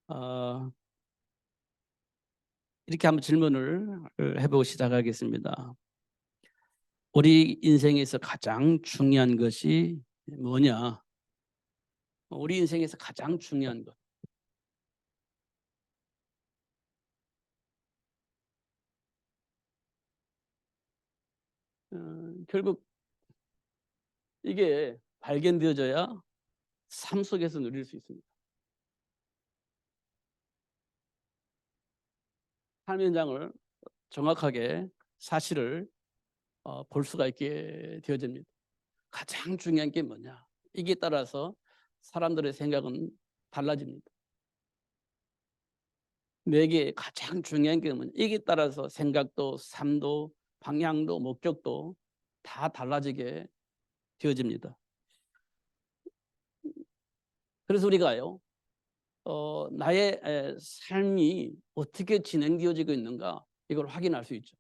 어, 이렇게 한번 질문을 해보고 시작하겠습니다. 우리 인생에서 가장 중요한 것이 뭐냐? 우리 인생에서 가장 중요한 것. 결국 이게 발견되어져야 삶 속에서 누릴 수 있습니다. 삶 현장을 정확하게 사실을 볼 수가 있게 되어집니다. 가장 중요한 게 뭐냐? 이게 따라서 사람들의 생각은 달라집니다. 내게 가장 중요한 게 뭐냐? 이게 따라서 생각도, 삶도, 방향도, 목적도 다 달라지게 되어집니다. 그래서 우리가요, 나의 삶이 어떻게 진행되어지고 있는가 이걸 확인할 수 있죠.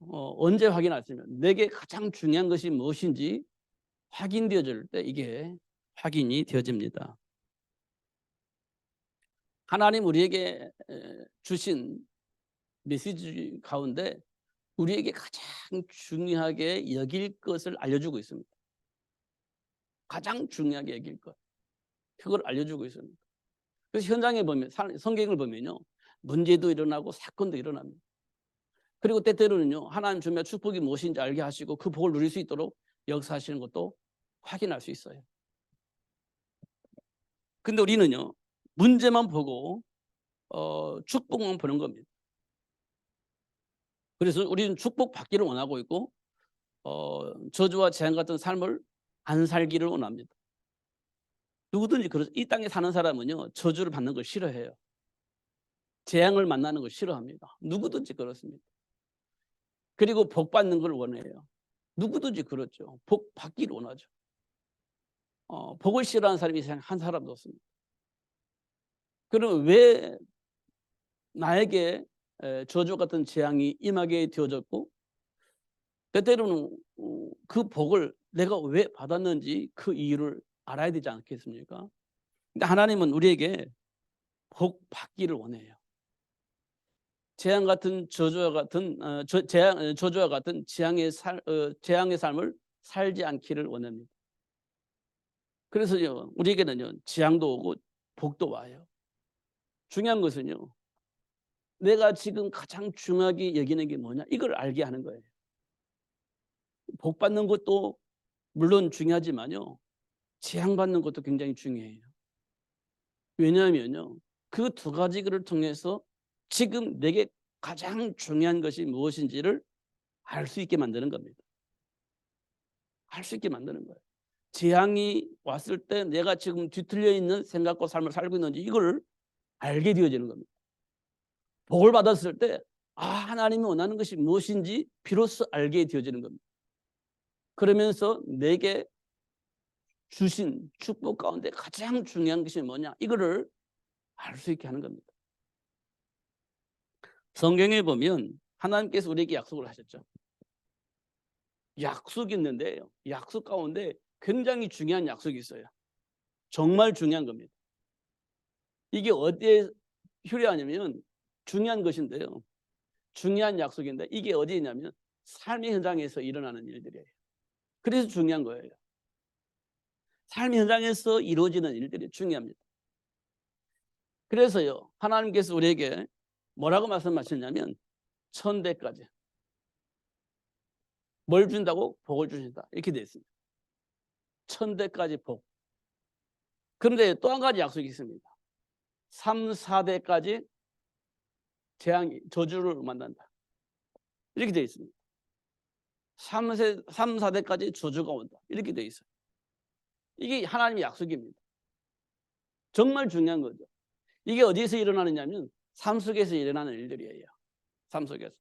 언제 확인할 수 있냐면 내게 가장 중요한 것이 무엇인지 확인되어질 때 이게 확인이 되어집니다. 하나님 우리에게 주신 메시지 가운데 우리에게 가장 중요하게 여길 것을 알려주고 있습니다. 가장 중요하게 여길 것. 그걸 알려주고 있습니다. 그래서 현장에 보면 성경을 보면요. 문제도 일어나고 사건도 일어납니다. 그리고 때때로는요. 하나님 주며 축복이 무엇인지 알게 하시고 그 복을 누릴 수 있도록 역사하시는 것도 확인할 수 있어요. 근데 우리는요. 문제만 보고 축복만 보는 겁니다. 그래서 우리는 축복 받기를 원하고 있고 저주와 재앙 같은 삶을 안 살기를 원합니다. 누구든지 이 땅에 사는 사람은요. 저주를 받는 걸 싫어해요. 재앙을 만나는 걸 싫어합니다. 누구든지 그렇습니다. 그리고 복 받는 걸 원해요. 누구든지 그렇죠. 복 받기를 원하죠. 복을 싫어하는 사람이 한 사람도 없습니다. 그럼 왜 나에게 저주 같은 재앙이 임하게 되어졌고 때때로는 그 복을 내가 왜 받았는지 그 이유를 알아야 되지 않겠습니까? 근데 하나님은 우리에게 복 받기를 원해요. 재앙 같은 저주와 같은 저주와 같은 재앙의 삶을 살지 않기를 원합니다. 그래서요 우리에게는요 재앙도 오고 복도 와요. 중요한 것은요 내가 지금 가장 중요하게 여기는 게 뭐냐 이걸 알게 하는 거예요. 복 받는 것도 물론 중요하지만요 재앙 받는 것도 굉장히 중요해요. 왜냐하면요 그 두 가지를 통해서 지금 내게 가장 중요한 것이 무엇인지를 알 수 있게 만드는 겁니다. 알 수 있게 만드는 거예요. 재앙이 왔을 때 내가 지금 뒤틀려 있는 생각과 삶을 살고 있는지 이걸 알게 되어지는 겁니다. 복을 받았을 때 하나님이 원하는 것이 무엇인지 비로소 알게 되어지는 겁니다. 그러면서 내게 주신 축복 가운데 가장 중요한 것이 뭐냐 이거를 알 수 있게 하는 겁니다. 성경에 보면 하나님께서 우리에게 약속을 하셨죠. 약속이 있는데요. 약속 가운데 굉장히 중요한 약속이 있어요. 정말 중요한 겁니다. 이게 어디에 효력하냐면 중요한 것인데요. 중요한 약속인데 이게 어디에 있냐면 삶의 현장에서 일어나는 일들이에요. 그래서 중요한 거예요. 삶의 현장에서 이루어지는 일들이 중요합니다. 그래서요. 하나님께서 우리에게 뭐라고 말씀하셨냐면 천대까지 뭘 준다고? 복을 주신다. 이렇게 되어 있습니다. 천대까지 복. 그런데 또 한 가지 약속이 있습니다. 3, 4대까지 저주를 만난다. 이렇게 되어 있습니다. 3, 4대까지 저주가 온다. 이렇게 되어 있어요. 이게 하나님의 약속입니다. 정말 중요한 거죠. 이게 어디서 일어나느냐면 삶 속에서 일어나는 일들이에요. 삶 속에서.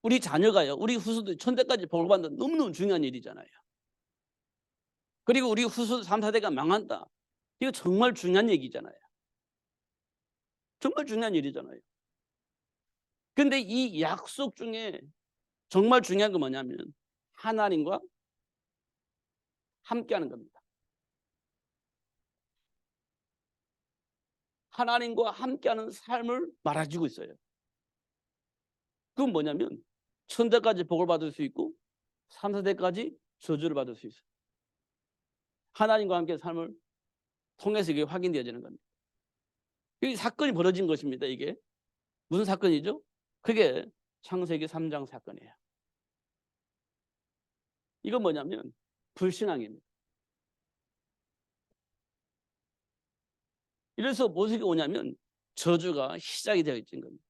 우리 자녀가요. 우리 후손들이 천대까지 복을 받는 너무너무 중요한 일이잖아요. 그리고 우리 후손 3, 4대가 망한다. 이거 정말 중요한 얘기잖아요. 정말 중요한 일이잖아요. 근데 이 약속 중에 정말 중요한 건 뭐냐면 하나님과 함께하는 겁니다. 하나님과 함께하는 삶을 말해주고 있어요. 그건 뭐냐면 천대까지 복을 받을 수 있고 3, 4대까지 저주를 받을 수 있어요. 하나님과 함께 삶을 통해서 이게 확인되어지는 겁니다. 이 사건이 벌어진 것입니다. 이게 무슨 사건이죠? 그게 창세기 3장 사건이에요. 이건 뭐냐면 불신앙입니다. 이래서 무엇이 오냐면 저주가 시작이 되어 있는 겁니다.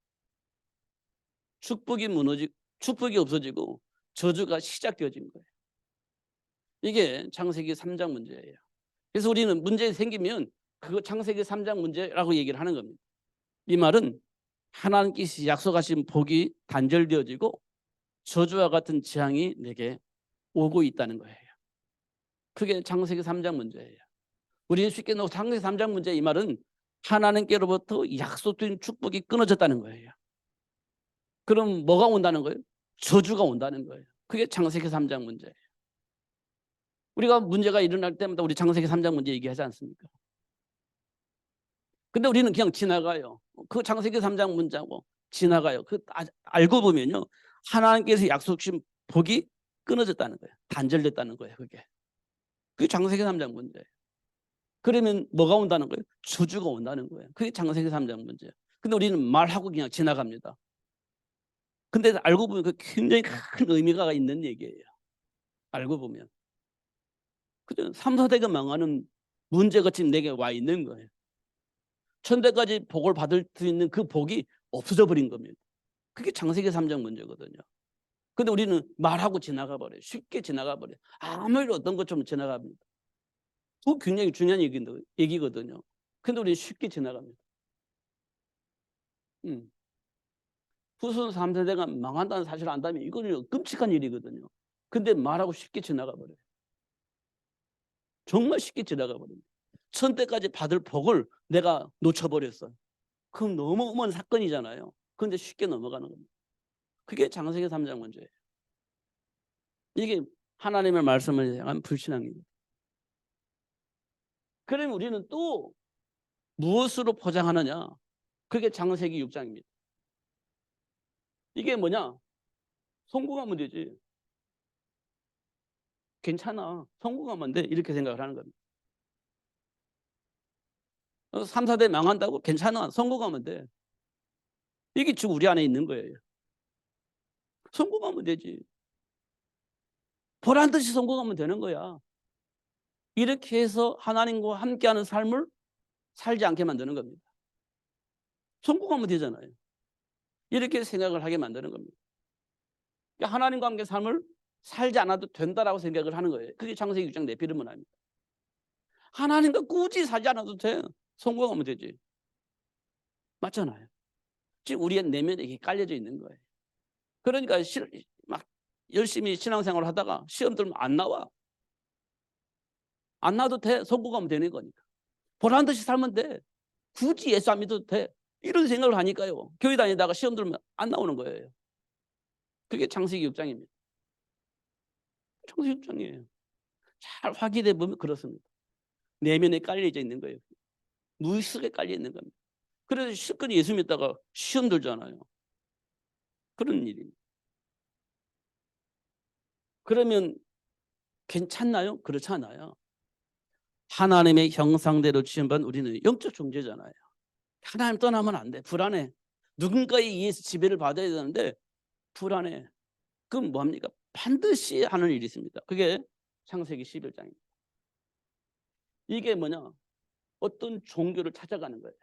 축복이 없어지고 저주가 시작되어진 거예요. 이게 창세기 3장 문제예요. 그래서 우리는 문제 생기면 그거 창세기 3장 문제라고 얘기를 하는 겁니다. 이 말은 하나님께서 약속하신 복이 단절되어지고 저주와 같은 재앙이 내게 오고 있다는 거예요. 그게 창세기 3장 문제예요. 우리는 쉽게 창세기 3장 문제 이 말은 하나님께로부터 약속된 축복이 끊어졌다는 거예요. 그럼 뭐가 온다는 거예요? 저주가 온다는 거예요. 그게 창세기 3장 문제예요. 우리가 문제가 일어날 때마다 우리 창세기 3장 문제 얘기하지 않습니까? 근데 우리는 그냥 지나가요. 그 창세기 3장 문제하고 지나가요. 알고 보면요. 하나님께서 약속하신 복이 끊어졌다는 거예요. 단절됐다는 거예요. 그게 창세기 3장 문제예요. 그러면 뭐가 온다는 거예요? 저주가 온다는 거예요. 그게 창세기 3장 문제예요. 근데 우리는 말하고 그냥 지나갑니다. 근데 알고 보면 그 굉장히 큰 의미가 있는 얘기예요. 알고 보면. 그죠? 3, 4대가 망하는 문제가 지금 내게 와 있는 거예요. 천대까지 복을 받을 수 있는 그 복이 없어져 버린 겁니다. 그게 창세기 3장 문제거든요. 근데 우리는 말하고 지나가 버려요. 쉽게 지나가 버려요. 아무 일 어떤 것처럼 지나갑니다. 그거 굉장히 중요한 얘기거든요. 근데 우리는 쉽게 지나갑니다. 후손 3세대가 망한다는 사실을 안다면 이거는 끔찍한 일이거든요. 근데 말하고 쉽게 지나가 버려요. 정말 쉽게 지나가 버립니다. 천대까지 받을 복을 내가 놓쳐버렸어요. 그럼 너무 어마어마한 사건이잖아요. 그런데 쉽게 넘어가는 겁니다. 그게 창세기 3장 문제예요. 이게 하나님의 말씀을 향한 불신앙입니다. 그러면 우리는 또 무엇으로 포장하느냐? 그게 창세기 6장입니다. 이게 뭐냐? 성공하면 되지. 괜찮아. 성공하면 돼. 이렇게 생각을 하는 겁니다. 3, 4대 망한다고? 괜찮아. 성공하면 돼. 이게 지금 우리 안에 있는 거예요. 성공하면 되지. 보란 듯이 성공하면 되는 거야. 이렇게 해서 하나님과 함께하는 삶을 살지 않게 만드는 겁니다. 성공하면 되잖아요. 이렇게 생각을 하게 만드는 겁니다. 그러니까 하나님과 함께 삶을 살지 않아도 된다라고 생각을 하는 거예요. 그게 창세기 6장 내피는 문화입니다. 하나님과 굳이 살지 않아도 돼. 성공하면 되지. 맞잖아요. 지금 우리의 내면에 이게 깔려져 있는 거예요. 그러니까 막 열심히 신앙생활을 하다가 시험 들면 안 나와. 안 나와도 돼. 성공하면 되는 거니까. 보란 듯이 살면 돼. 굳이 예수 안 믿어도 돼. 이런 생각을 하니까요. 교회 다니다가 시험 들면 안 나오는 거예요. 그게 창세기 6장입니다. 창세기 6장이에요. 잘 확인해 보면 그렇습니다. 내면에 깔려져 있는 거예요. 무의식에 깔려 있는 겁니다. 그래서 실컷 예수 믿다가 시험 들잖아요. 그런 일입니다. 그러면 괜찮나요? 그렇지 않아요. 하나님의 형상대로 지음받은 우리는 영적 존재잖아요. 하나님 떠나면 안 돼. 불안해. 누군가에 의해서 지배를 받아야 되는데 불안해. 그럼 뭐합니까? 반드시 하는 일이 있습니다. 그게 창세기 11장입니다. 이게 뭐냐? 어떤 종교를 찾아가는 거예요.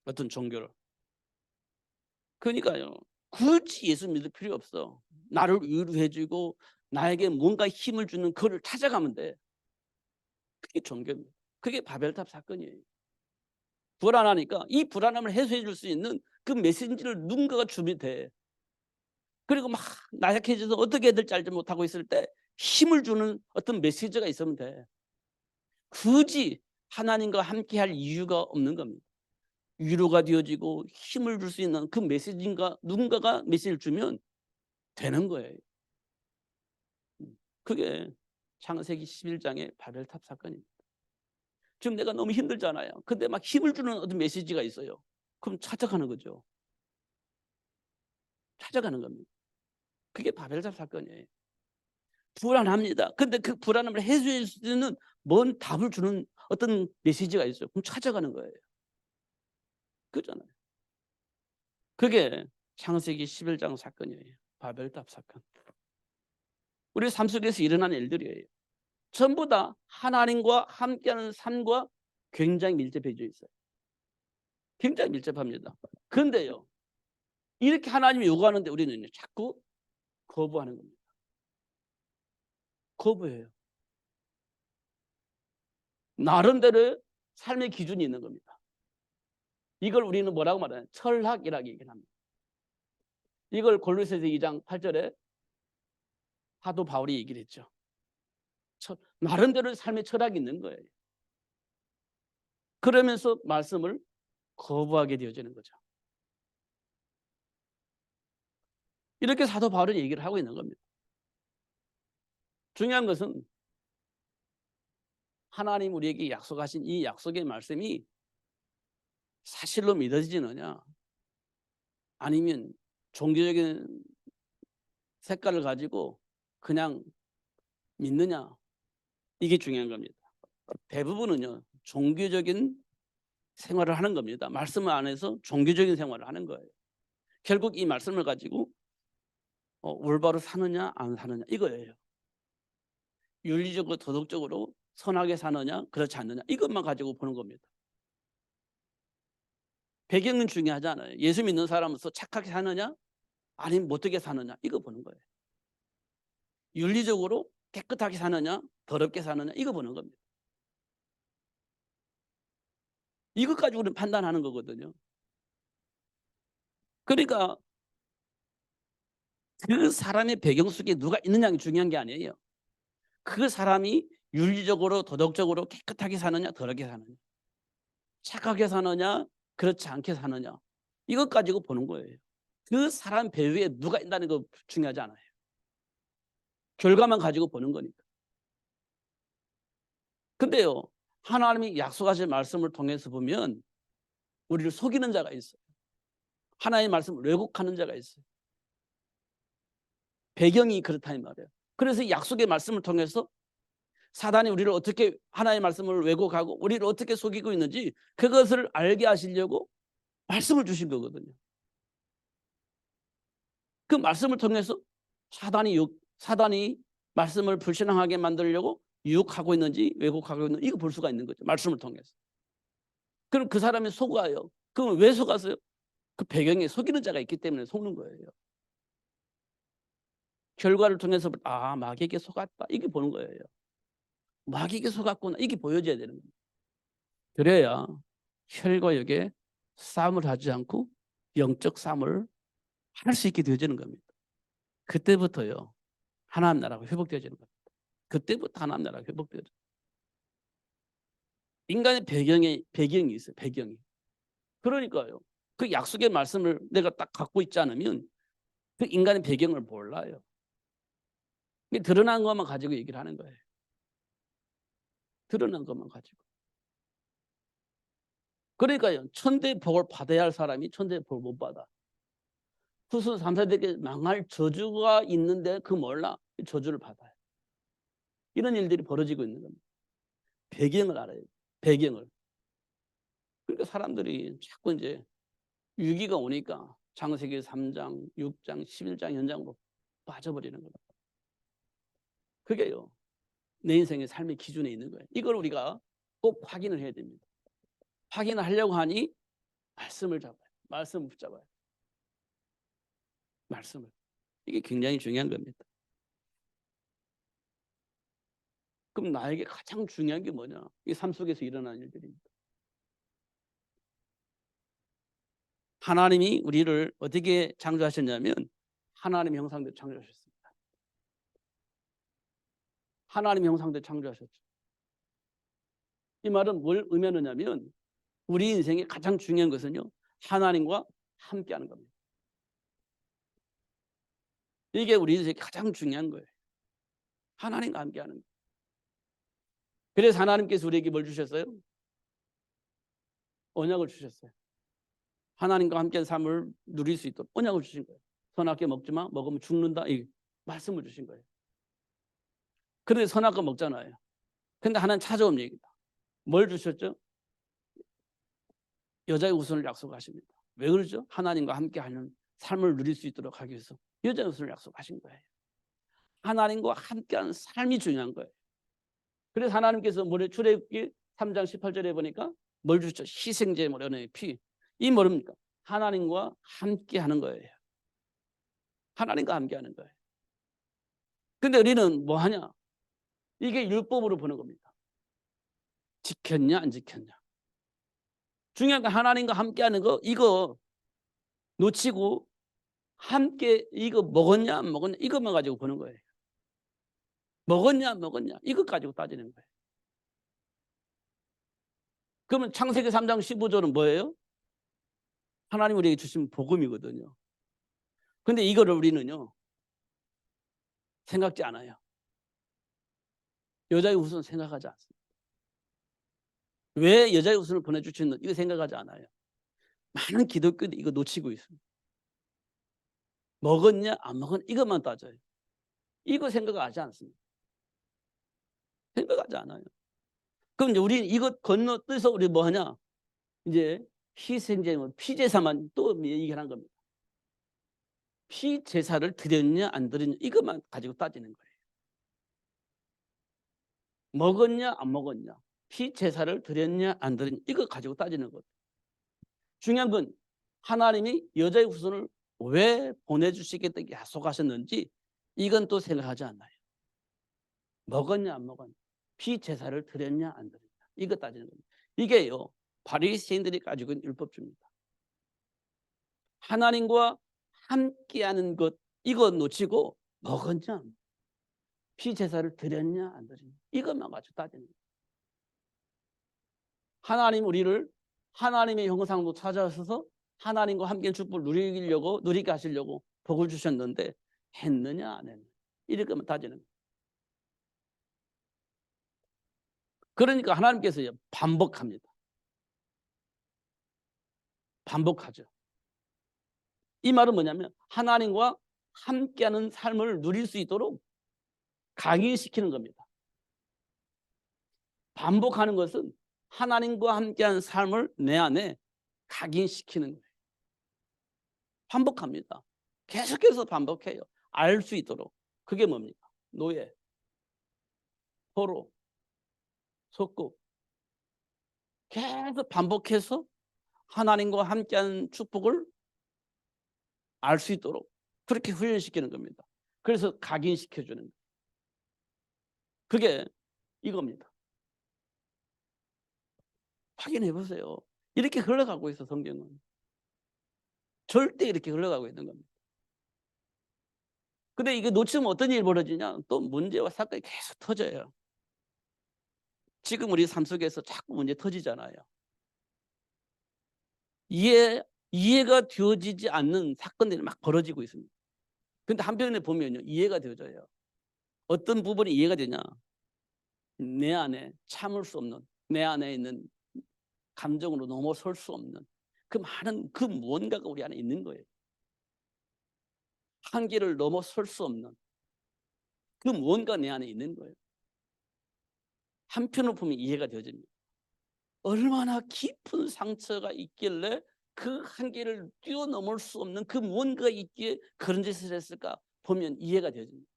어떤 종교를. 그러니까요. 굳이 예수 믿을 필요 없어. 나를 위로해 주고 나에게 뭔가 힘을 주는 그를 찾아가면 돼. 그게 종교입니다. 그게 바벨탑 사건이에요. 불안하니까 이 불안함을 해소해 줄 수 있는 그 메시지를 누군가가 주면 돼. 그리고 막 나약해져서 어떻게 해야 될지 알지 못하고 있을 때 힘을 주는 어떤 메시지가 있으면 돼. 굳이 하나님과 함께할 이유가 없는 겁니다. 위로가 되어지고 힘을 줄 수 있는 그 메시지인가 누군가가 메시지를 주면 되는 거예요. 그게 창세기 11장의 바벨탑 사건입니다. 지금 내가 너무 힘들잖아요. 근데 막 힘을 주는 어떤 메시지가 있어요. 그럼 찾아가는 거죠. 찾아가는 겁니다. 그게 바벨탑 사건이에요. 불안합니다. 근데 그 불안함을 해소할 수 있는 뭔 답을 주는 어떤 메시지가 있어요. 그럼 찾아가는 거예요. 그렇잖아요. 그게 창세기 11장 사건이에요. 바벨탑 사건. 우리 삶 속에서 일어나는 일들이에요. 전부 다 하나님과 함께하는 삶과 굉장히 밀접해져 있어요. 굉장히 밀접합니다. 그런데요, 이렇게 하나님이 요구하는데 우리는 자꾸 거부하는 겁니다. 거부해요. 나름대로의 삶의 기준이 있는 겁니다. 이걸 우리는 뭐라고 말하냐? 철학이라고 얘기합니다. 이걸 골로새서 2장 8절에 사도 바울이 얘기를 했죠. 나름대로의 삶의 철학이 있는 거예요. 그러면서 말씀을 거부하게 되어지는 거죠. 이렇게 사도 바울은 얘기를 하고 있는 겁니다. 중요한 것은 하나님 우리에게 약속하신 이 약속의 말씀이 사실로 믿어지느냐, 아니면 종교적인 색깔을 가지고 그냥 믿느냐, 이게 중요한 겁니다. 대부분은요, 종교적인 생활을 하는 겁니다. 말씀 안에서 종교적인 생활을 하는 거예요. 결국 이 말씀을 가지고 올바로 사느냐 안 사느냐 이거예요. 윤리적으로 도덕적으로 선하게 사느냐 그렇지 않느냐 이것만 가지고 보는 겁니다. 배경은 중요하지 않아요. 예수 믿는 사람으로서 착하게 사느냐 아니면 못되게 사느냐 이거 보는 거예요. 윤리적으로 깨끗하게 사느냐 더럽게 사느냐 이거 보는 겁니다. 이것 가지고 우리는 판단하는 거거든요. 그러니까 그 사람의 배경 속에 누가 있느냐가 중요한 게 아니에요. 그 사람이 윤리적으로 도덕적으로 깨끗하게 사느냐 더럽게 사느냐, 착하게 사느냐 그렇지 않게 사느냐 이것 가지고 보는 거예요. 그 사람 배후에 누가 있다는 거 중요하지 않아요. 결과만 가지고 보는 거니까. 근데요, 하나님이 약속하신 말씀을 통해서 보면 우리를 속이는 자가 있어요. 하나님의 말씀을 왜곡하는 자가 있어요. 배경이 그렇다는 말이에요. 그래서 약속의 말씀을 통해서 사단이 우리를 어떻게 하나님의 말씀을 왜곡하고 우리를 어떻게 속이고 있는지 그것을 알게 하시려고 말씀을 주신 거거든요. 그 말씀을 통해서 사단이 말씀을 불신앙하게 만들려고 유혹하고 있는지 왜곡하고 있는지 이거 볼 수가 있는 거죠. 말씀을 통해서. 그럼 그 사람이 속아요. 그럼 왜 속았어요? 그 배경에 속이는 자가 있기 때문에 속는 거예요. 결과를 통해서 마귀에게 속았다 이게 보는 거예요. 마귀에게 속았구나 이게 보여져야 되는 겁니다. 그래야 혈과 육의 싸움을 하지 않고 영적 싸움을 할 수 있게 되어지는 겁니다. 그때부터요 하나님 나라가 회복되어지는 겁니다. 그때부터 하나님 나라가 회복되어져. 인간의 배경이 있어요. 배경이. 그러니까요. 그 약속의 말씀을 내가 딱 갖고 있지 않으면 그 인간의 배경을 몰라요. 드러난 것만 가지고 얘기를 하는 거예요. 드러난 것만 가지고. 그러니까요. 천대의 복을 받아야 할 사람이 천대의 복을 못 받아. 후손 3세대에게 망할 저주가 있는데 그 몰라. 저주를 받아요. 이런 일들이 벌어지고 있는 겁니다. 배경을 알아야 돼요. 배경을. 그러니까 사람들이 자꾸 이제 위기가 오니까 창세기 3장, 6장, 11장 현장으로 빠져버리는 겁니다. 그게요. 내 인생의 삶의 기준에 있는 거예요. 이걸 우리가 꼭 확인을 해야 됩니다. 확인을 하려고 하니 말씀을 잡아요. 말씀을 붙잡아요. 말씀을. 이게 굉장히 중요한 겁니다. 그럼 나에게 가장 중요한 게 뭐냐? 이 삶 속에서 일어나는 일들입니다. 하나님이 우리를 어떻게 창조하셨냐면 하나님의 형상대로 창조하셨습니다. 하나님의 형상대로 창조하셨죠. 이 말은 뭘 의미하느냐면 우리 인생의 가장 중요한 것은요. 하나님과 함께하는 겁니다. 이게 우리 인생의 가장 중요한 거예요. 하나님과 함께하는 거예요. 그래서 하나님께서 우리에게 뭘 주셨어요? 언약을 주셨어요. 하나님과 함께 삶을 누릴 수 있도록 언약을 주신 거예요. 선악계 먹지 마. 먹으면 죽는다. 이 말씀을 주신 거예요. 그런데 선악과 먹잖아요. 근데 하나님 찾아온 얘기다. 뭘 주셨죠? 여자의 후손을 약속하십니다. 왜 그러죠? 하나님과 함께하는 삶을 누릴 수 있도록 하기 위해서 여자의 후손을 약속하신 거예요. 하나님과 함께하는 삶이 중요한 거예요. 그래서 하나님께서 출애굽기 3장 18절에 보니까 뭘 주죠? 희생제물 연의 피. 이 뭐입니까? 하나님과 함께하는 거예요. 하나님과 함께하는 거예요. 근데 우리는 뭐 하냐? 이게 율법으로 보는 겁니다. 지켰냐 안 지켰냐. 중요한 건 하나님과 함께하는 거 이거 놓치고 함께 이거 먹었냐 안 먹었냐 이것만 가지고 보는 거예요. 먹었냐 안 먹었냐 이것 가지고 따지는 거예요. 그러면 창세기 3장 15절은 뭐예요? 하나님 우리에게 주신 복음이거든요. 근데 이거를 우리는요 생각지 않아요. 여자의 후손 생각하지 않습니다. 왜 여자의 후손을 보내주셨는지 이거 생각하지 않아요. 많은 기독교들이 이거 놓치고 있습니다. 먹었냐 안 먹었냐 이것만 따져요. 이거 생각하지 않습니다. 생각하지 않아요. 그럼 이제 우리는 이것 건너뛰어서 우리 뭐 하냐? 이제 희생제물 피제사만 또 얘기하는 겁니다. 피제사를 드렸냐 안 드렸냐 이것만 가지고 따지는 거예요. 먹었냐 안 먹었냐 피제사를 드렸냐 안 드렸냐 이거 가지고 따지는 거예요. 중요한 건 하나님이 여자의 후손을 왜 보내주시겠다고 약속하셨는지 이건 또 생각하지 않아요. 먹었냐 안 먹었냐 피제사를 드렸냐 안 드렸냐 이거 따지는 겁니다. 이게요 바리새인들이 가지고 있는 율법주입니다. 하나님과 함께하는 것 이거 놓치고 먹었냐 피제사를 드렸냐 안 드렸냐 이것만 가지고 따지는 거예요. 하나님 우리를 하나님의 형상으로 찾아오셔서 하나님과 함께 축복을 누리게 하시려고 복을 주셨는데 했느냐 안 했느냐 이렇게만 따지는 거예요. 그러니까 하나님께서 반복합니다. 반복하죠. 이 말은 뭐냐면 하나님과 함께하는 삶을 누릴 수 있도록 강의시키는 겁니다. 반복하는 것은 하나님과 함께하는 삶을 내 안에 각인시키는 거예요. 반복합니다. 계속해서 반복해요. 알 수 있도록. 그게 뭡니까? 노예, 포로, 속국. 계속 반복해서 하나님과 함께하는 축복을 알 수 있도록 그렇게 훈련시키는 겁니다. 그래서 각인시켜주는 거예요. 그게 이겁니다. 확인해 보세요. 이렇게 흘러가고 있어 성경은. 절대 이렇게 흘러가고 있는 겁니다. 근데 이게 놓치면 어떤 일이 벌어지냐? 또 문제와 사건이 계속 터져요. 지금 우리 삶 속에서 자꾸 문제 터지잖아요. 이해가 되어지지 않는 사건들이 막 벌어지고 있습니다. 근데 한편에 보면요. 이해가 되어져요. 어떤 부분이 이해가 되냐? 내 안에 참을 수 없는 내 안에 있는 감정으로 넘어설 수 없는 그 많은 그 무언가가 우리 안에 있는 거예요. 한계를 넘어설 수 없는 그 무언가 내 안에 있는 거예요. 한편으로 보면 이해가 되어집니다. 얼마나 깊은 상처가 있길래 그 한계를 뛰어넘을 수 없는 그 무언가가 있기에 그런 짓을 했을까 보면 이해가 되어집니다.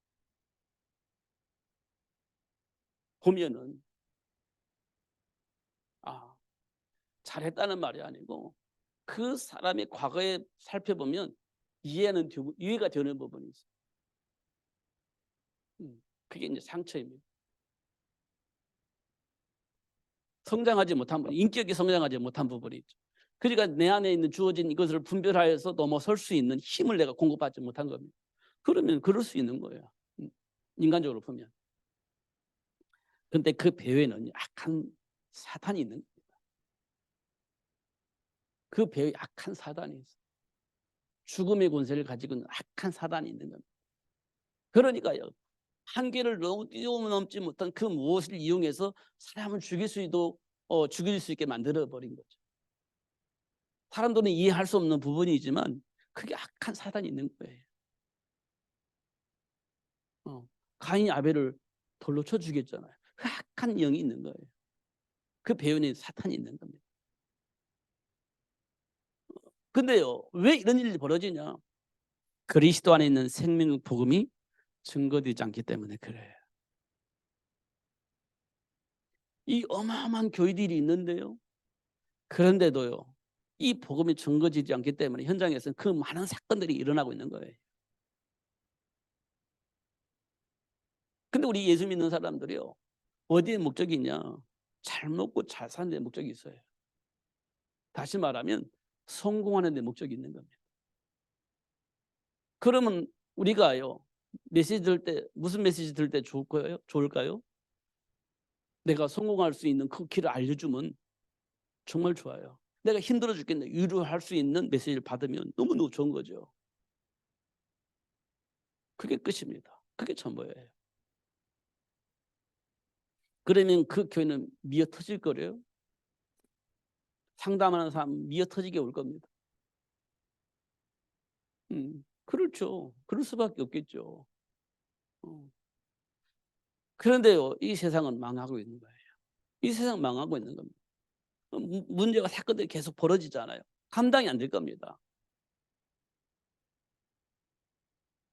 보면은 잘했다는 말이 아니고 그 사람의 과거에 살펴보면 이해가 되는 부분이 있어요. 그게 이제 상처입니다. 성장하지 못한 부분, 인격이 성장하지 못한 부분이 있죠. 그러니까 내 안에 있는 주어진 이것을 분별하여서 넘어설 수 있는 힘을 내가 공급받지 못한 겁니다. 그러면 그럴 수 있는 거예요. 인간적으로 보면. 그런데 그 배후에는 악한 사탄이 있는 겁니다. 그 배후에 악한 사단이 있어요. 죽음의 권세를 가지고 있는 악한 사단이 있는 겁니다. 그러니까요. 한계를 뛰어넘지 못한 그 무엇을 이용해서 사람을 죽일 수 있게 만들어버린 거죠. 사람들은 이해할 수 없는 부분이지만 그게 악한 사단이 있는 거예요. 가인이 아벨을 돌로 쳐 죽였잖아요. 그 악한 영이 있는 거예요. 그 배후에 사탄이 있는 겁니다. 근데요, 왜 이런 일이 벌어지냐? 그리스도 안에 있는 생명 복음이 증거되지 않기 때문에 그래요. 이 어마어마한 교회들이 있는데요. 그런데도요, 이 복음이 증거되지 않기 때문에 현장에서는 그 많은 사건들이 일어나고 있는 거예요. 근데 우리 예수 믿는 사람들이요, 어디에 목적이 있냐? 잘 먹고 잘 사는 데 목적이 있어요. 다시 말하면 성공하는 데 목적이 있는 겁니다. 그러면 우리가요, 메시지 들을 때 무슨 메시지 들을 때 좋을까요? 내가 성공할 수 있는 그 길을 알려주면 정말 좋아요. 내가 힘들어 죽겠는데 위로할 수 있는 메시지를 받으면 너무너무 좋은 거죠. 그게 끝입니다. 그게 전부예요. 그러면 그 교회는 미어터질 거래요. 상담하는 사람 미어터지게 올 겁니다. 그렇죠. 그럴 수밖에 없겠죠. 어. 그런데요, 이 세상은 망하고 있는 거예요. 이 세상 망하고 있는 겁니다. 문제가 사건들이 계속 벌어지잖아요. 감당이 안 될 겁니다.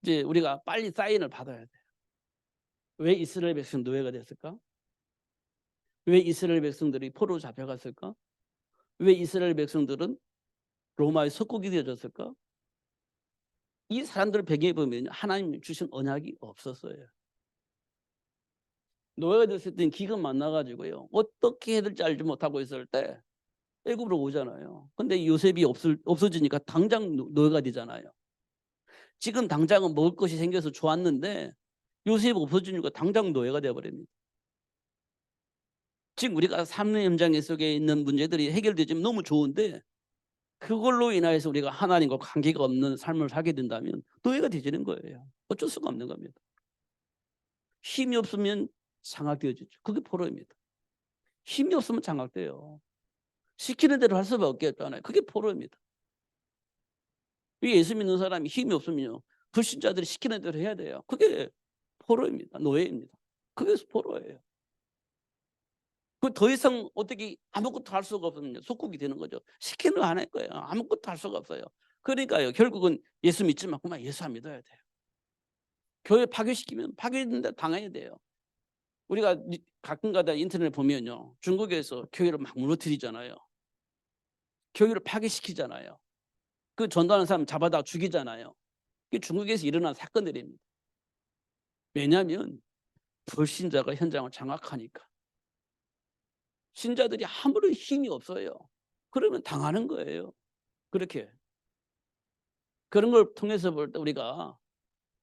이제 우리가 빨리 사인을 받아야 돼요. 왜 이스라엘 백성 노예가 됐을까? 왜 이스라엘 백성들이 포로로 잡혀갔을까? 왜 이스라엘 백성들은 로마의 속국이 되어졌을까? 이 사람들 배경에 보면 하나님 주신 언약이 없었어요. 노예가 됐을 땐 기근 만나가지고요, 어떻게 해야 될지 알지 못하고 있을 때 애굽으로 오잖아요. 근데 요셉이 없어지니까 당장 노예가 되잖아요. 지금 당장은 먹을 것이 생겨서 좋았는데 요셉이 없어지니까 당장 노예가 되어버립니다. 지금 우리가 삶의 현장 속에 있는 문제들이 해결되지면 너무 좋은데 그걸로 인해서 우리가 하나님과 관계가 없는 삶을 살게 된다면 노예가 되지는 거예요. 어쩔 수가 없는 겁니다. 힘이 없으면 장악되어지죠. 그게 포로입니다. 힘이 없으면 장악돼요. 시키는 대로 할 수밖에 없잖아요. 그게 포로입니다. 예수 믿는 사람이 힘이 없으면요, 불신자들이 시키는 대로 해야 돼요. 그게 포로입니다. 노예입니다. 그게 포로예요. 그 더 이상 어떻게 아무것도 할 수가 없으면 속국이 되는 거죠. 시키는 거 안 할 거예요. 아무것도 할 수가 없어요. 그러니까요, 결국은 예수 믿지만 그만 예수 안 믿어야 돼요. 교회 파괴시키면 파괴된다 당해야 돼요. 우리가 가끔가다 인터넷 보면요, 중국에서 교회를 막 무너뜨리잖아요. 교회를 파괴시키잖아요. 그 전도하는 사람 잡아다 죽이잖아요. 그게 중국에서 일어난 사건들입니다. 왜냐하면 불신자가 현장을 장악하니까. 신자들이 아무런 힘이 없어요. 그러면 당하는 거예요. 그렇게. 그런 걸 통해서 볼 때 우리가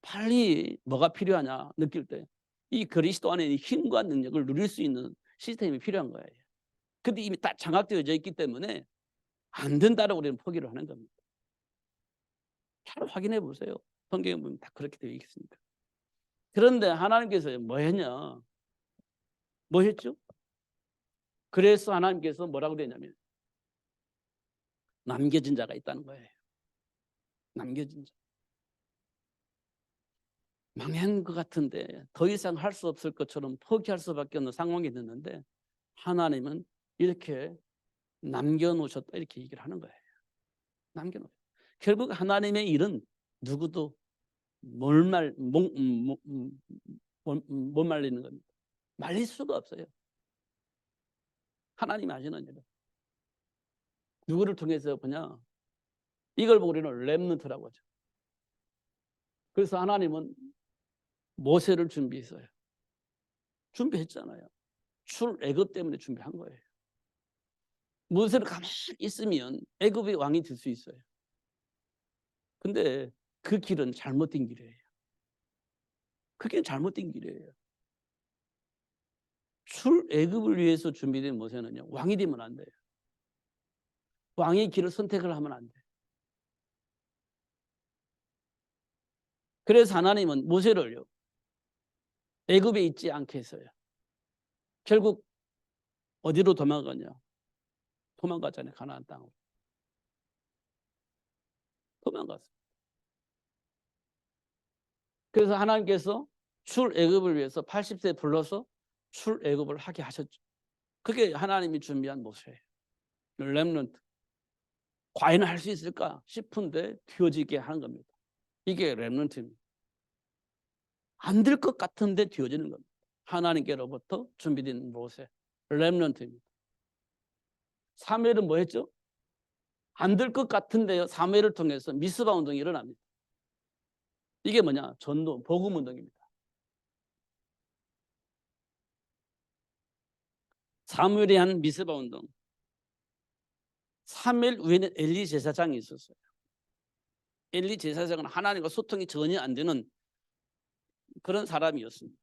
빨리 뭐가 필요하냐 느낄 때 이 그리스도 안에 힘과 능력을 누릴 수 있는 시스템이 필요한 거예요. 근데 이미 다 장악되어져 있기 때문에 안 된다라고 우리는 포기를 하는 겁니다. 잘 확인해 보세요. 성경에 보면 다 그렇게 되어 있습니다. 그런데 하나님께서 뭐 했냐? 뭐 했죠? 그래서 하나님께서 뭐라고 그랬냐면 남겨진 자가 있다는 거예요. 남겨진 자. 망한 것 같은데 더 이상 할 수 없을 것처럼 포기할 수밖에 없는 상황이 됐는데 하나님은 이렇게 남겨놓으셨다 이렇게 얘기를 하는 거예요. 남겨놓으셨다. 결국 하나님의 일은 누구도 못 말리는 겁니다. 말릴 수가 없어요. 하나님이 하시는 일은. 누구를 통해서 보냐? 이걸 보고 우리는 렘넌트라고 하죠. 그래서 하나님은 모세를 준비했어요. 준비했잖아요. 출애굽 때문에 준비한 거예요. 모세를 가만히 있으면 애굽의 왕이 될 수 있어요. 근데 그 길은 잘못된 길이에요. 그게 잘못된 길이에요. 출애굽을 위해서 준비된 모세는요, 왕이 되면 안 돼요. 왕의 길을 선택을 하면 안 돼요. 그래서 하나님은 모세를요, 애굽에 있지 않게 했어요. 결국 어디로 도망가냐? 도망가잖아요, 가나안 땅으로. 도망갔어요. 그래서 하나님께서 출애굽을 위해서 80세 불러서 출애굽을 하게 하셨죠. 그게 하나님이 준비한 모세예요. 렘넌트. 과연 할 수 있을까 싶은데 뒤어지게 하는 겁니다. 이게 렘넌트입니다. 안 될 것 같은데 뒤어지는 겁니다. 하나님께로부터 준비된 모세, 렘넌트입니다. 사무엘은 뭐 했죠? 안 될 것 같은데요. 사무엘을 통해서 미스바 운동이 일어납니다. 이게 뭐냐? 전도, 복음 운동입니다. 사무엘이 한 미스바 운동. 사무엘 위에는 엘리 제사장이 있었어요. 엘리 제사장은 하나님과 소통이 전혀 안 되는 그런 사람이었습니다.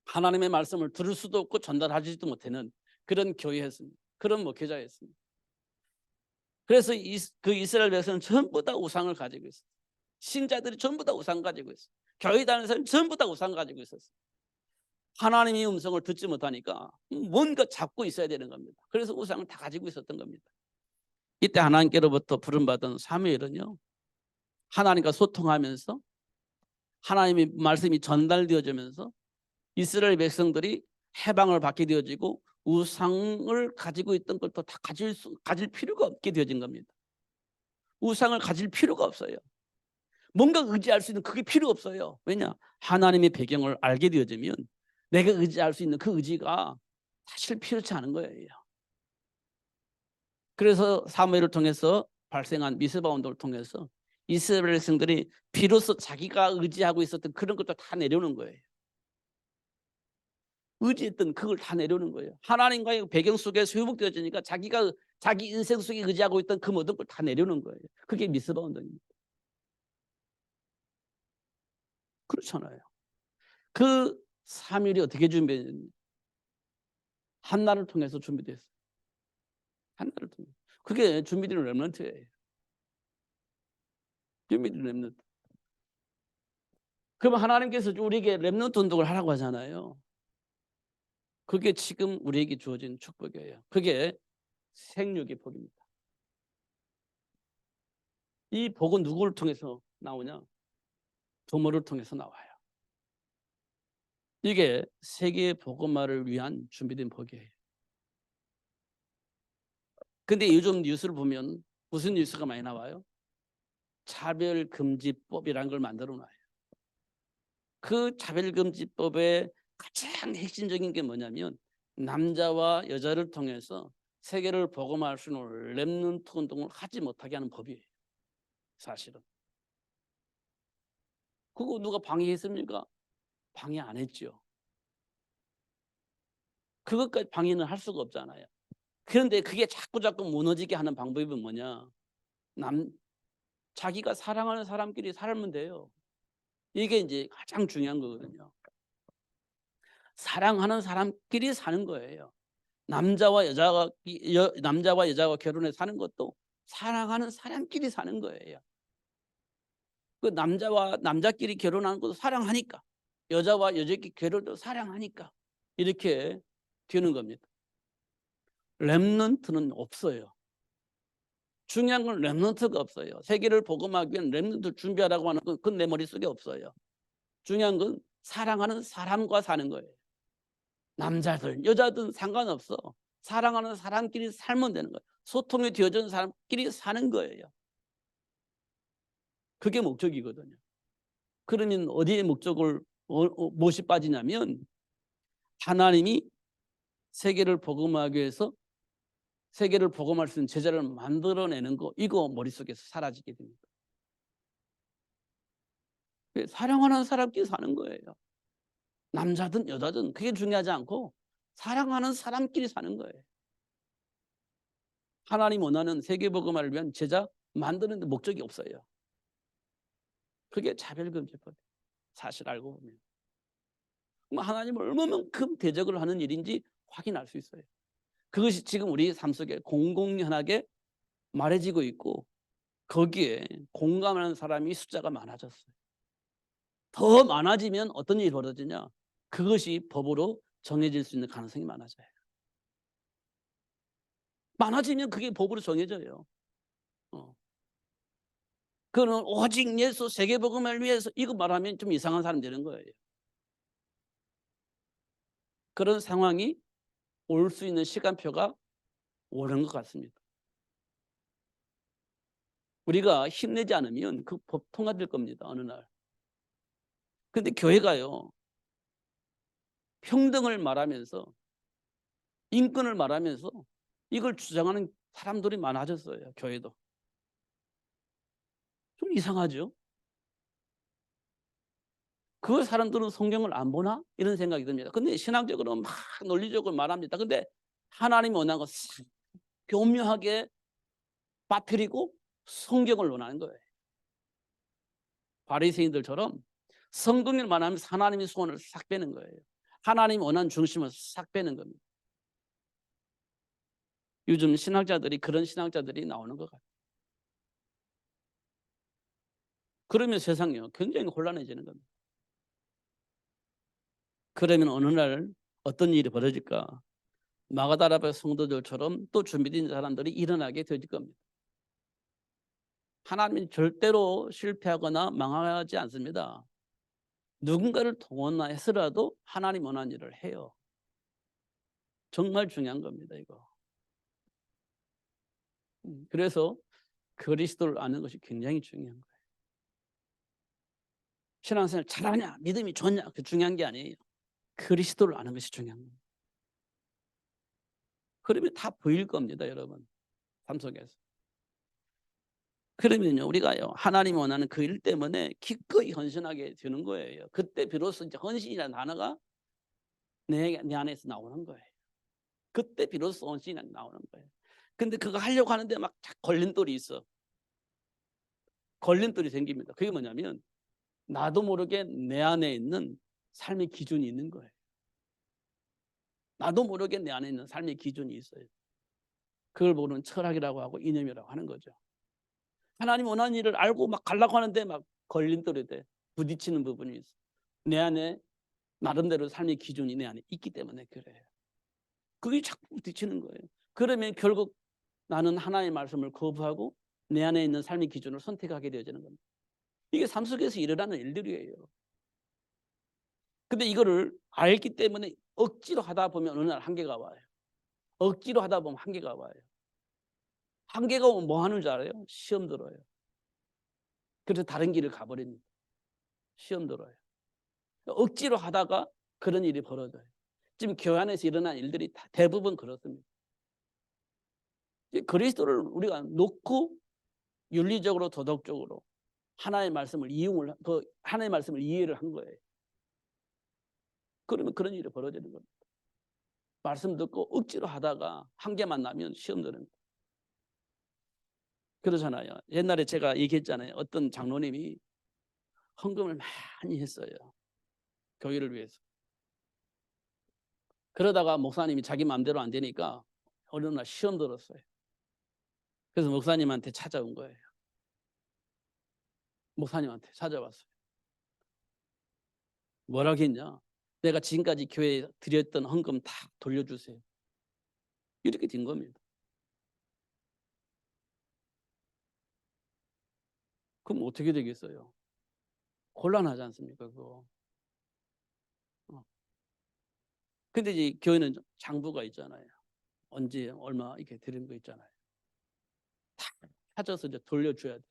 하나님의 말씀을 들을 수도 없고 전달하지도 못하는 그런 교회였습니다. 그런 목회자였습니다. 그래서 그 이스라엘 백성은 전부 다 우상을 가지고 있어요. 신자들이 전부 다 우상 가지고 있어요. 교회 다니는 사람이 전부 다 우상 가지고 있었어요. 하나님의 음성을 듣지 못하니까 뭔가 잡고 있어야 되는 겁니다. 그래서 우상을 다 가지고 있었던 겁니다. 이때 하나님께로부터 부름받은 사무엘은요, 하나님과 소통하면서 하나님의 말씀이 전달되어지면서 이스라엘 백성들이 해방을 받게 되어지고 우상을 가지고 있던 걸 또 다 가질 필요가 없게 되어진 겁니다. 우상을 가질 필요가 없어요. 뭔가 의지할 수 있는 그게 필요 없어요. 왜냐? 하나님의 배경을 알게 되어지면 내가 의지할 수 있는 그 의지가 사실 필요치 않은 거예요. 그래서 사무엘을 통해서 발생한 미스바 운동을 통해서 이스라엘 백성들이 비로소 자기가 의지하고 있었던 그런 것도 다 내려오는 거예요. 의지했던 그걸 다 내려오는 거예요. 하나님과의 배경 속에서 회복되어지니까 자기가 자기 인생 속에 의지하고 있던 그 모든 걸 다 내려오는 거예요. 그게 미스바 운동입니다. 그렇잖아요. 그 사무엘이 어떻게 준비했느냐? 한나를 통해서 준비됐어요. 한나를 통해. 그게 준비된 렘넌트예요. 준비된 렘넌트. 그러면 하나님께서 우리에게 렘넌트 운동을 하라고 하잖아요. 그게 지금 우리에게 주어진 축복이에요. 그게 생육의 복입니다. 이 복은 누구를 통해서 나오냐? 부모를 통해서 나와요. 이게 세계 복음화를 위한 준비된 복이에요. 근데 요즘 뉴스를 보면 무슨 뉴스가 많이 나와요? 차별금지법이라는 걸 만들어 놔요. 그 차별금지법의 가장 핵심적인 게 뭐냐면 남자와 여자를 통해서 세계를 복음화할 수 있는 렘넌트 운동을 하지 못하게 하는 법이에요. 사실은. 그거 누가 방해했습니까? 방해 안 했죠. 그것까지 방해는 할 수가 없잖아요. 그런데 그게 자꾸 무너지게 하는 방법이 뭐냐? 자기가 사랑하는 사람끼리 살면 돼요. 이게 이제 가장 중요한 거거든요. 사랑하는 사람끼리 사는 거예요. 남자와 여자가 결혼해 사는 것도 사랑하는 사람끼리 사는 거예요. 그 남자와 남자끼리 결혼하는 것도 사랑하니까, 여자와 여자끼리 결혼도 사랑하니까 이렇게 되는 겁니다. 렘넌트는 없어요. 중요한 건 렘넌트가 없어요. 세계를 복음하기 위한 렘넌트를 준비하라고 하는 건 그건 내 머릿속에 없어요. 중요한 건 사랑하는 사람과 사는 거예요. 남자든 여자든 상관없어. 사랑하는 사람끼리 살면 되는 거예요. 소통이 되어진 사람끼리 사는 거예요. 그게 목적이거든요. 그러면 어디에 목적을 무엇이 빠지냐면 하나님이 세계를 복음하기 위해서 세계를 복음할 수 있는 제자를 만들어내는 거, 이거 머릿속에서 사라지게 됩니다. 사랑하는 사람끼리 사는 거예요. 남자든 여자든 그게 중요하지 않고 사랑하는 사람끼리 사는 거예요. 하나님 원하는 세계복음화를 위한 제자 만드는 데 목적이 없어요. 그게 차별금지법. 사실 알고 보면. 하나님을 얼마만큼 대적을 하는 일인지 확인할 수 있어요. 그것이 지금 우리 삶 속에 공공연하게 말해지고 있고 거기에 공감하는 사람이 숫자가 많아졌어요. 더 많아지면 어떤 일이 벌어지냐? 그것이 법으로 정해질 수 있는 가능성이 많아져요. 많아지면 그게 법으로 정해져요. 그는 오직 예수 세계복음을 위해서 이거 말하면 좀 이상한 사람 되는 거예요. 그런 상황이 올 수 있는 시간표가 오는 것 같습니다. 우리가 힘내지 않으면 그 법 통과될 겁니다. 어느 날. 근데 교회가요. 평등을 말하면서 인권을 말하면서 이걸 주장하는 사람들이 많아졌어요. 교회도. 좀 이상하죠? 그 사람들은 성경을 안 보나? 이런 생각이 듭니다. 근데 신앙적으로 막 논리적으로 말합니다. 근데 하나님이 원하는 거 교묘하게 빠뜨리고 성경을 원하는 거예요. 바리새인들처럼 성경을 말하면 하나님의 소원을 싹 빼는 거예요. 하나님 원하는 중심을 싹 빼는 겁니다. 요즘 신학자들이 그런 신학자들이 나오는 것 같아요. 그러면 세상이요 굉장히 혼란해지는 겁니다. 그러면 어느 날 어떤 일이 벌어질까? 마가다라의 성도들처럼 또 준비된 사람들이 일어나게 될 겁니다. 하나님은 절대로 실패하거나 망하지 않습니다. 누군가를 동원해서라도 하나님 원하는 일을 해요. 정말 중요한 겁니다. 이거. 그래서 그리스도를 아는 것이 굉장히 중요한 거예요. 신앙생활 잘하냐 믿음이 좋냐 그 중요한 게 아니에요. 그리스도를 아는 것이 중요한 겁니다. 그러면 다 보일 겁니다. 여러분 삶 속에서. 그러면요 우리가요 하나님이 원하는 그 일 때문에 기꺼이 헌신하게 되는 거예요. 그때 비로소 이제 헌신이라는 단어가 내 안에서 나오는 거예요. 그때 비로소 헌신이 나오는 거예요. 근데 그거 하려고 하는데 막 걸림돌이 있어. 걸림돌이 생깁니다. 그게 뭐냐면 나도 모르게 내 안에 있는 삶의 기준이 있는 거예요. 나도 모르게 내 안에 있는 삶의 기준이 있어요. 그걸 보는 철학이라고 하고 이념이라고 하는 거죠. 하나님 원하는 일을 알고 막 가려고 하는데 막 걸림돌이 돼. 부딪히는 부분이 있어. 내 안에 나름대로 삶의 기준이 내 안에 있기 때문에 그래요. 그게 자꾸 부딪히는 거예요. 그러면 결국 나는 하나님의 말씀을 거부하고 내 안에 있는 삶의 기준을 선택하게 되어지는 겁니다. 이게 삶 속에서 일어나는 일들이에요. 근데 이거를 알기 때문에 억지로 하다 보면 어느 날 한계가 와요. 억지로 하다 보면 한계가 와요. 한계가 오면 뭐 하는 줄 알아요? 시험 들어요. 그래서 다른 길을 가버립니다. 시험 들어요. 억지로 하다가 그런 일이 벌어져요. 지금 교회 안에서 일어난 일들이 대부분 그렇습니다. 그리스도를 우리가 놓고 윤리적으로 도덕적으로 하나의 말씀을 하나의 말씀을 이해를 한 거예요. 그러면 그런 일이 벌어지는 겁니다. 말씀 듣고 억지로 하다가 한계만 나면 시험 드는 거예요. 그러잖아요. 옛날에 제가 얘기했잖아요. 어떤 장로님이 헌금을 많이 했어요. 교회를 위해서. 그러다가 목사님이 자기 마음대로 안 되니까 어느 날 시험 들었어요. 그래서 목사님한테 찾아온 거예요. 목사님한테 찾아왔어요. 뭐라고 했냐? 내가 지금까지 교회에 드렸던 헌금 다 돌려주세요. 이렇게 된 겁니다. 그럼 어떻게 되겠어요? 곤란하지 않습니까? 그거. 근데 이제 교회는 장부가 있잖아요. 언제 얼마 이렇게 드린 거 있잖아요. 다 찾아서 이제 돌려줘야 돼.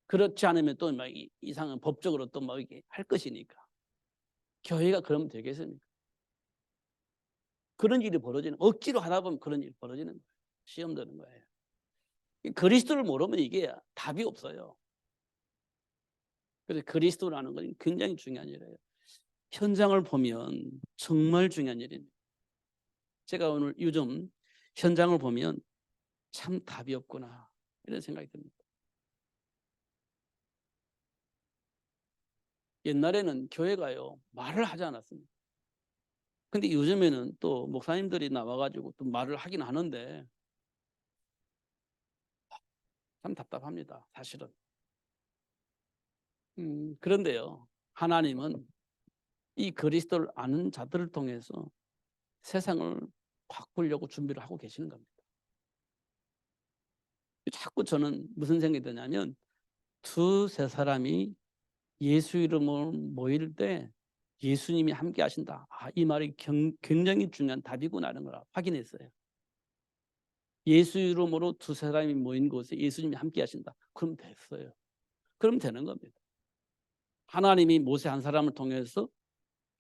그렇지 않으면 또 막 이상한 법적으로 또 막 이게 할 것이니까. 교회가 그러면 되겠습니까? 그런 일이 벌어지는 억지로 하다 보면 그런 일이 벌어지는 거예요. 시험 드는 거예요. 그리스도를 모르면 이게 답이 없어요. 그래서 그리스도라는 건 굉장히 중요한 일이에요. 현장을 보면 정말 중요한 일입니다. 제가 오늘 요즘 현장을 보면 참 답이 없구나 이런 생각이 듭니다. 옛날에는 교회가요 말을 하지 않았습니다. 근데 요즘에는 또 목사님들이 나와가지고 또 말을 하긴 하는데 참 답답합니다. 사실은. 그런데요 하나님은 이 그리스도를 아는 자들을 통해서 세상을 바꾸려고 준비를 하고 계시는 겁니다. 자꾸 저는 무슨 생각이 드냐면 두세 사람이 예수 이름으로 모일 때 예수님이 함께 하신다. 이 말이 굉장히 중요한 답이구나 하는 걸 확인했어요. 예수 이름으로 두세 사람이 모인 곳에 예수님이 함께 하신다. 그럼 됐어요. 그럼 되는 겁니다. 하나님이 모세 한 사람을 통해서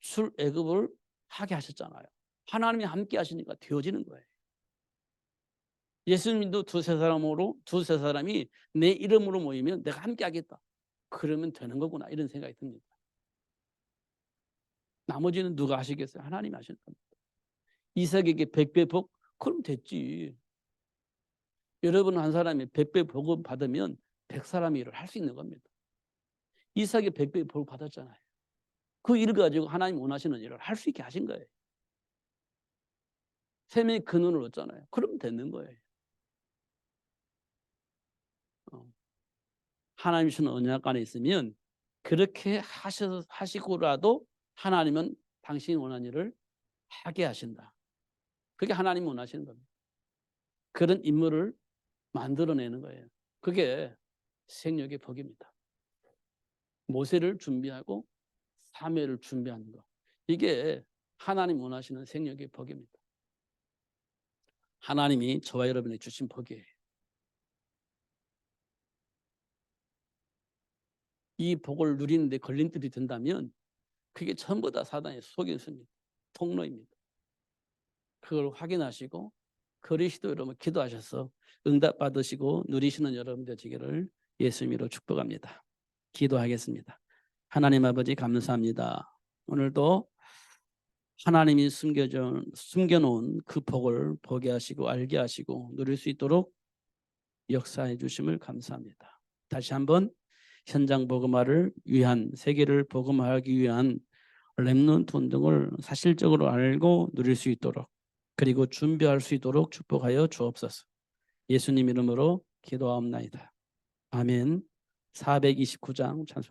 출애굽을 하게 하셨잖아요. 하나님이 함께 하시니까 되어지는 거예요. 예수님도 두세 사람이 내 이름으로 모이면 내가 함께 하겠다. 그러면 되는 거구나 이런 생각이 듭니다. 나머지는 누가 하시겠어요? 하나님이 하시는 겁니다. 이삭에게 100배 복? 그럼 됐지. 여러분 한 사람이 100배 복을 받으면 100사람의 일을 할 수 있는 겁니다. 이삭이 100배 복을 받았잖아요. 그 일을 가지고 하나님 원하시는 일을 할 수 있게 하신 거예요. 셈의 근원을 얻잖아요. 그럼 되는 거예요. 하나님 주시는 언약 안에 있으면 그렇게 하시고라도 하나님은 당신이 원하는 일을 하게 하신다. 그게 하나님 원하시는 겁니다. 그런 인물을 만들어내는 거예요. 그게 생육의 복입니다. 모세를 준비하고 사무엘을 준비하는 것. 이게 하나님 원하시는 생육의 복입니다. 하나님이 저와 여러분에게 주신 복이에요. 이 복을 누리는데 걸림돌이 된다면 그게 전부 다 사단의 속임수입니다. 통로입니다. 그걸 확인하시고 그리스도 여러분 기도하셔서 응답 받으시고 누리시는 여러분 되시기를 예수님으로 축복합니다. 기도하겠습니다. 하나님 아버지 감사합니다. 오늘도 하나님이 숨겨놓은 그 복을 보게 하시고 알게 하시고 누릴 수 있도록 역사해 주심을 감사합니다. 다시 한번 현장 복음화를 위한 세계를 복음화하기 위한 렘넌트 운동을 사실적으로 알고 누릴 수 있도록 그리고 준비할 수 있도록 축복하여 주옵소서. 예수님 이름으로 기도하옵나이다. 아멘. 429장 찬송